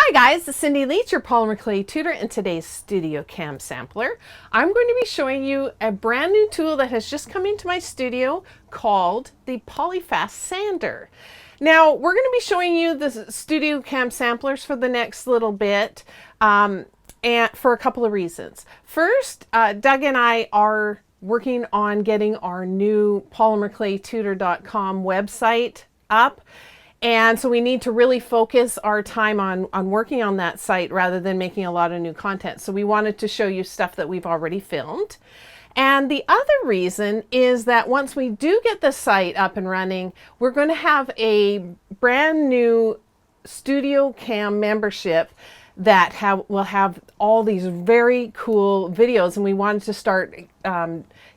Hi guys, it's Cindy Lietz, your polymer clay tutor, and today's Studio Cam sampler. I'm going to be showing you a brand new tool that has just come into my studio called the PolyFast sander. Now we're going to be showing you the Studio Cam samplers for the next little bit and for a couple of reasons. First, Doug and I are working on getting our new polymerclaytutor.com website up. And so we need to really focus our time on working on that site rather than making a lot of new content. So we wanted to show you stuff that we've already filmed. And the other reason is that once we do get the site up and running, we're going to have a brand new Studio Cam membership that will have all these very cool videos, and we wanted to start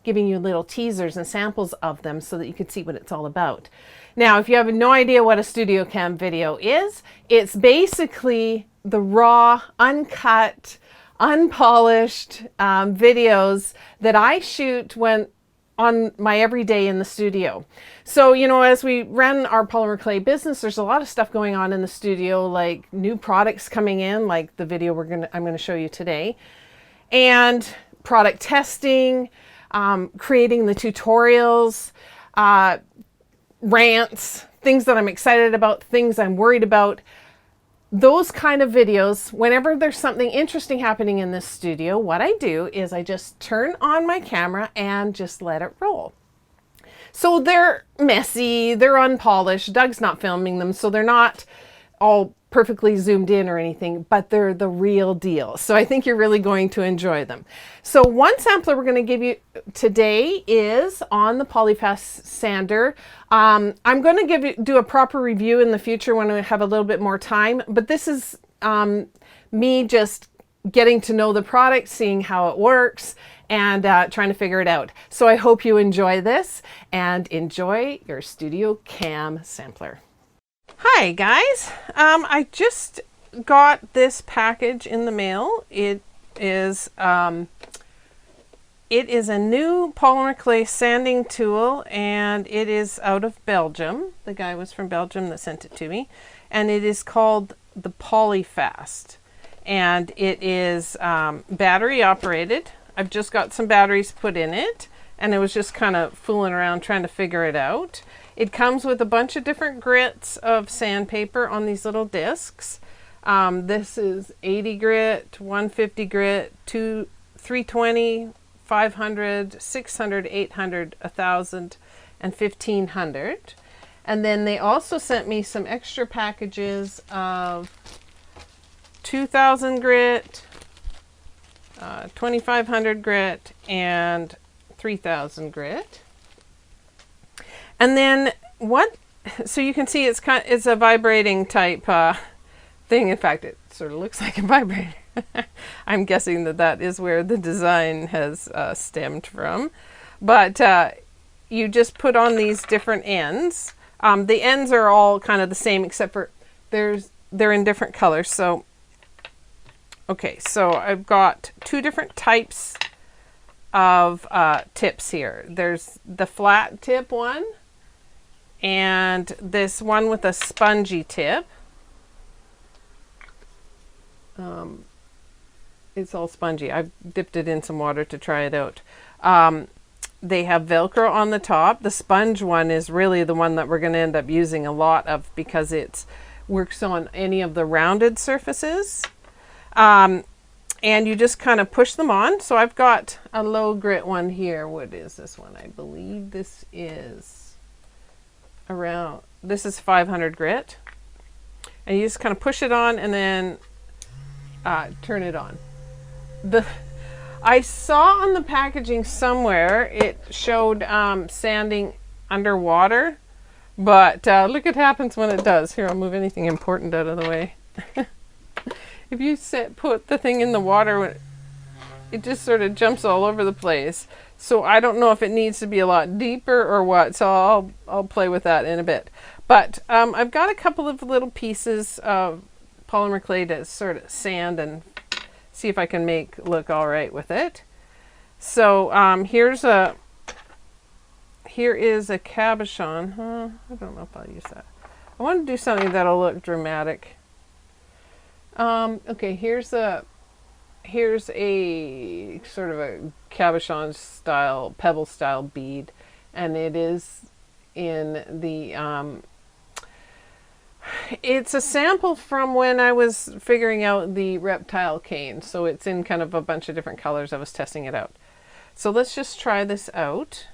giving you little teasers and samples of them so that you could see what it's all about. Now, if you have no idea what a Studio Cam video is, it's basically the raw, uncut, unpolished videos that I shoot on my everyday in the studio. So, you know, as we run our polymer clay business, there's a lot of stuff going on in the studio, like new products coming in, like the video I'm going to show you today, and product testing, creating the tutorials, rants, things that I'm excited about, things I'm worried about. Those kind of videos, whenever there's something interesting happening in this studio, what I do is I just turn on my camera and just let it roll. So they're messy, they're unpolished, Doug's not filming them, so they're not all perfectly zoomed in or anything, but they're the real deal. So I think you're really going to enjoy them. So one sampler we're going to give you today is on the PolyFast sander. I'm going to do a proper review in the future when we have a little bit more time, but this is me just getting to know the product, seeing how it works, and trying to figure it out. So I hope you enjoy this and enjoy your Studio Cam sampler. Hi guys, I just got this package in the mail. It is a new polymer clay sanding tool, and it is out of Belgium. The guy was from Belgium that sent it to me, and it is called the PolyFast, and it is battery operated. I've just got some batteries put in it, and I was just kind of fooling around trying to figure it out. It comes with a bunch of different grits of sandpaper on these little discs. This is 80 grit, 150 grit, 320, 500, 600, 800, 1000, and 1500. And then they also sent me some extra packages of 2000 grit, 2500 grit, and 3000 grit. And then so you can see it's a vibrating type thing. In fact, it sort of looks like a vibrator. I'm guessing that is where the design has stemmed from. But you just put on these different ends. The ends are all kind of the same, except for they're in different colors. So, okay, so I've got two different types of tips here. There's the flat tip one, and this one with a spongy tip. It's all spongy. I've dipped it in some water to try it out. They have Velcro on the top. The sponge one is really the one that we're going to end up using a lot of because it works on any of the rounded surfaces. And you just kind of push them on. So I've got a low grit one here. What is this one? I believe this is this is 500 grit. And you just kind of push it on and then turn it on. I saw on the packaging somewhere it showed sanding underwater, but look what happens when it does. Here, I'll move anything important out of the way. If you put the thing in the water, it just sort of jumps all over the place. So I don't know if it needs to be a lot deeper or what, so I'll play with that in a bit. But I've got a couple of little pieces of polymer clay to sort of sand and see if I can make look all right with it. So here is a cabochon. I don't know if I'll use that. I want to do something that'll look dramatic. Okay, here's a sort of a cabochon style, pebble style bead, and it is in the it's a sample from when I was figuring out the reptile cane, so it's in kind of a bunch of different colors. I was testing it out. So let's just try this out.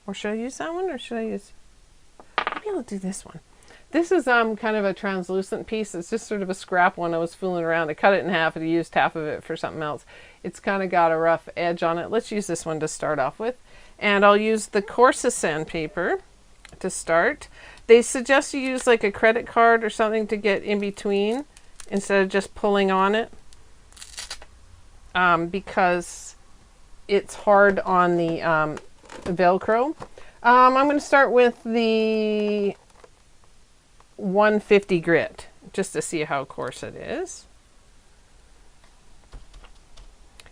Or should I use that one, or should I use, maybe I'll do this one. This is kind of a translucent piece. It's just sort of a scrap one. I was fooling around. I cut it in half and used half of it for something else. It's kind of got a rough edge on it. Let's use this one to start off with. And I'll use the coarsest sandpaper to start. They suggest you use like a credit card or something to get in between instead of just pulling on it, because it's hard on the Velcro. I'm going to start with the 150 grit just to see how coarse it is.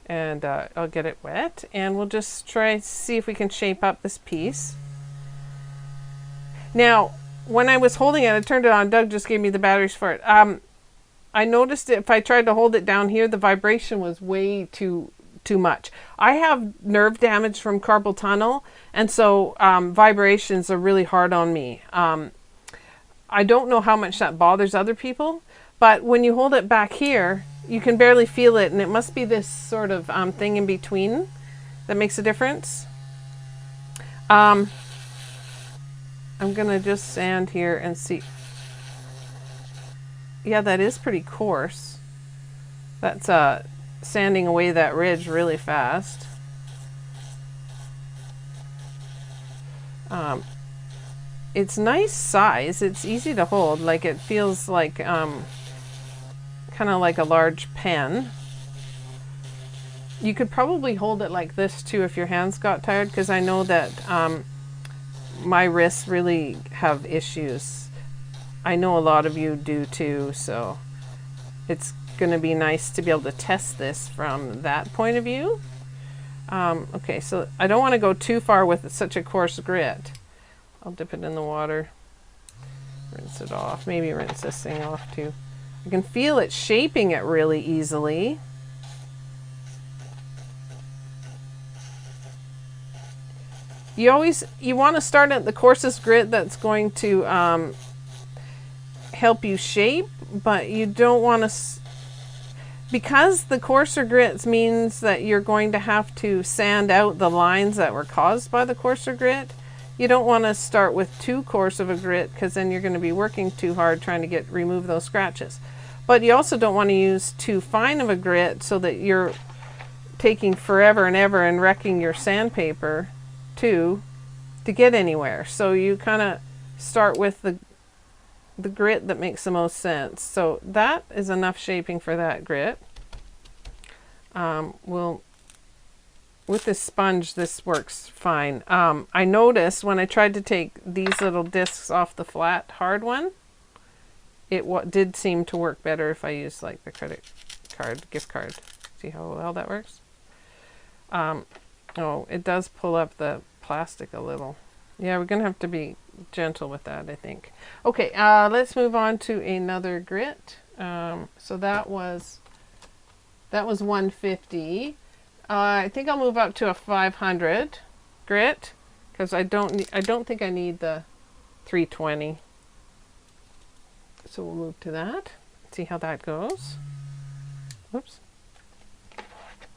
And I'll get it wet, and we'll just try to see if we can shape up this piece. Now, when I was holding it, I turned it on. Doug just gave me the batteries for it. I noticed if I tried to hold it down here, the vibration was way too much. I have nerve damage from carpal tunnel, and so vibrations are really hard on me. I don't know how much that bothers other people, but when you hold it back here, you can barely feel it, and it must be this sort of thing in between that makes a difference. I'm gonna just sand here and see. Yeah, that is pretty coarse. That's sanding away that ridge really fast. It's nice size. It's easy to hold. Like, it feels like kind of like a large pen. You could probably hold it like this too if your hands got tired, because I know that my wrists really have issues. I know a lot of you do too, so it's going to be nice to be able to test this from that point of view. Okay, so I don't want to go too far with such a coarse grit. I'll dip it in the water, rinse it off, maybe rinse this thing off too. I can feel it shaping it really easily. You want to start at the coarsest grit that's going to help you shape, but you don't want to, because the coarser grits means that you're going to have to sand out the lines that were caused by the coarser grit. You don't want to start with too coarse of a grit, because then you're going to be working too hard trying to remove those scratches. But you also don't want to use too fine of a grit so that you're taking forever and ever and wrecking your sandpaper to get anywhere. So you kind of start with the grit that makes the most sense. So that is enough shaping for that grit. With this sponge, this works fine. I noticed when I tried to take these little discs off the flat hard one, it did seem to work better if I used like the credit card, gift card. See how well that works? Oh, it does pull up the plastic a little. Yeah, we're gonna have to be gentle with that, I think. Okay, let's move on to another grit. So that was 150. I think I'll move up to a 500 grit, because I don't think I need the 320. So we'll move to that. See how that goes. Whoops.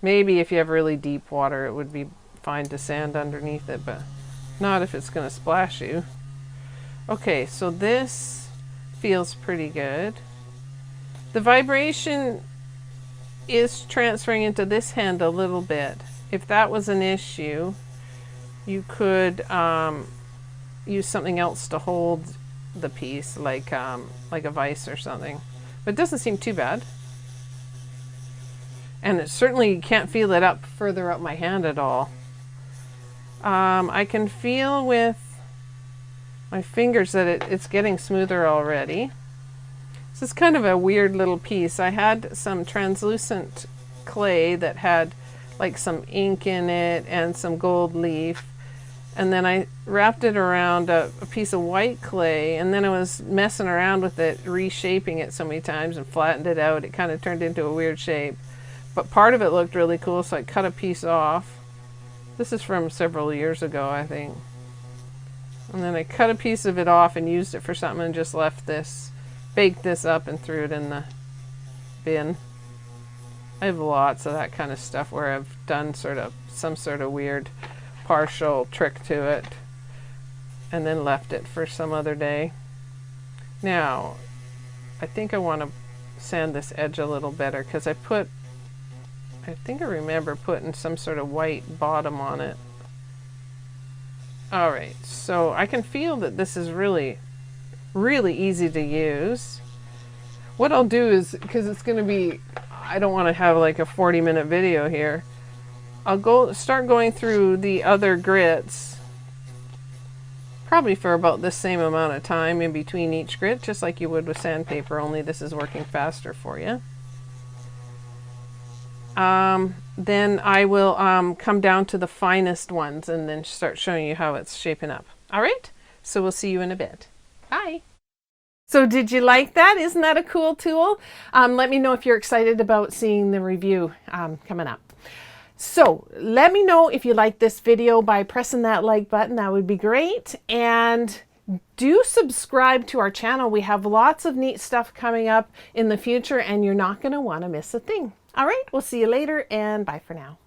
Maybe if you have really deep water, it would be fine to sand underneath it, but not if it's going to splash you. Okay, so this feels pretty good. The vibration is transferring into this hand a little bit. If that was an issue, you could use something else to hold the piece, like a vise or something. But it doesn't seem too bad. And it certainly can't feel it up further up my hand at all. I can feel with my fingers that it's getting smoother already. This is kind of a weird little piece. I had some translucent clay that had like some ink in it and some gold leaf. And then I wrapped it around a piece of white clay, and then I was messing around with it, reshaping it so many times and flattened it out. It kind of turned into a weird shape. But part of it looked really cool, so I cut a piece off. This is from several years ago, I think. And then I cut a piece of it off and used it for something and just left this, baked this up and threw it in the bin. I have lots of that kind of stuff where I've done some sort of weird partial trick to it and then left it for some other day. Now, I think I want to sand this edge a little better because I think I remember putting some sort of white bottom on it. Alright, so I can feel that this is really, really easy to use. What I'll do is, because it's going to be, I don't want to have like a 40-minute video here, I'll start going through the other grits, probably for about the same amount of time in between each grit, just like you would with sandpaper, only this is working faster for you. Then I will come down to the finest ones and then start showing you how it's shaping up. All right, so we'll see you in a bit. Bye. So did you like that? Isn't that a cool tool? Let me know if you're excited about seeing the review coming up. So let me know if you like this video by pressing that like button. That would be great. And do subscribe to our channel. We have lots of neat stuff coming up in the future, and you're not going to want to miss a thing. All right, we'll see you later, and bye for now.